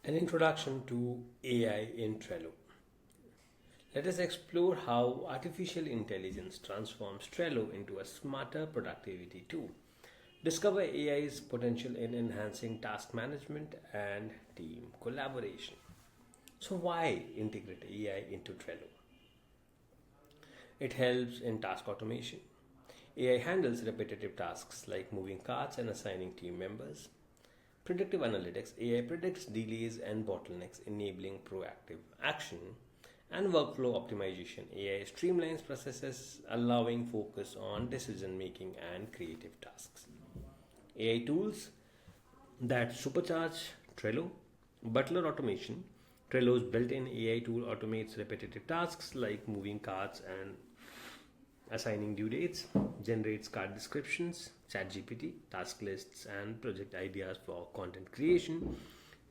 An introduction to AI in Trello. Let us explore how artificial intelligence transforms Trello into a smarter productivity tool. Discover AI's potential in enhancing task management and team collaboration. So, why integrate AI into Trello? It helps in task automation. AI handles repetitive tasks like moving carts and assigning team members. Predictive analytics: AI predicts delays and bottlenecks, enabling proactive action. And workflow optimization: AI streamlines processes, allowing focus on decision making and creative tasks. AI tools that supercharge Trello. Butler automation: Trello's built in AI tool automates repetitive tasks like moving carts and assigning due dates, generates card descriptions, ChatGPT, task lists, and project ideas for content creation.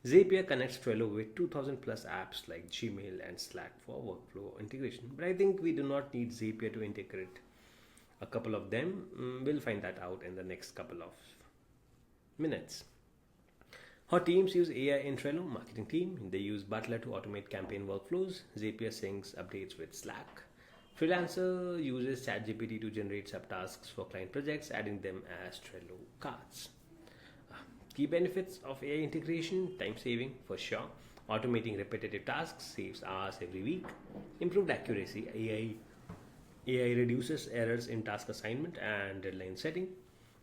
Zapier connects Trello with 2000 plus apps like Gmail and Slack for workflow integration. But I think we do not need Zapier to integrate a couple of them. We'll find that out in the next couple of minutes. How teams use AI in Trello: marketing team, they use Butler to automate campaign workflows. Zapier syncs updates with Slack. Freelancer uses ChatGPT to generate subtasks for client projects, adding them as Trello cards. Key benefits of AI integration: time saving for sure. Automating repetitive tasks saves hours every week. Improved accuracy: AI reduces errors in task assignment and deadline setting.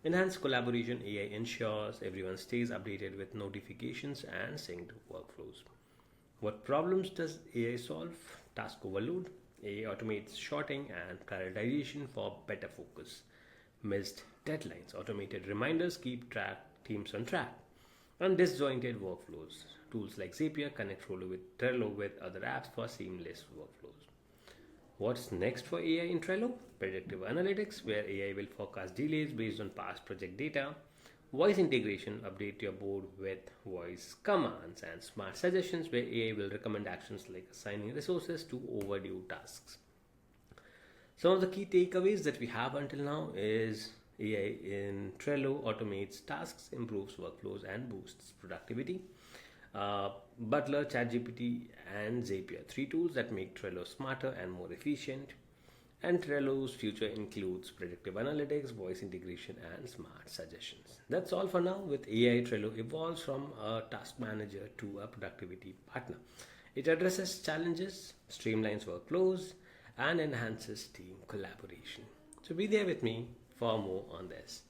Enhanced collaboration: AI ensures everyone stays updated with notifications and synced workflows. What problems does AI solve? Task overload: AI automates sorting and prioritization for better focus. Missed deadlines: automated reminders keep teams on track. And disjointed workflows: tools like Zapier connect Trello with other apps for seamless workflows. What's next for AI in Trello? Predictive analytics, where AI will forecast delays based on past project data. Voice integration: update your board with voice commands. And smart suggestions, where AI will recommend actions like assigning resources to overdue tasks. Some of the key takeaways that we have until now is AI in Trello automates tasks, improves workflows, and boosts productivity. Butler, ChatGPT, and Zapier, three tools that make Trello smarter and more efficient. And Trello's future includes predictive analytics, voice integration, and smart suggestions. That's all for now. With AI, Trello evolves from a task manager to a productivity partner. It addresses challenges, streamlines workflows, and enhances team collaboration. So be there with me for more on this.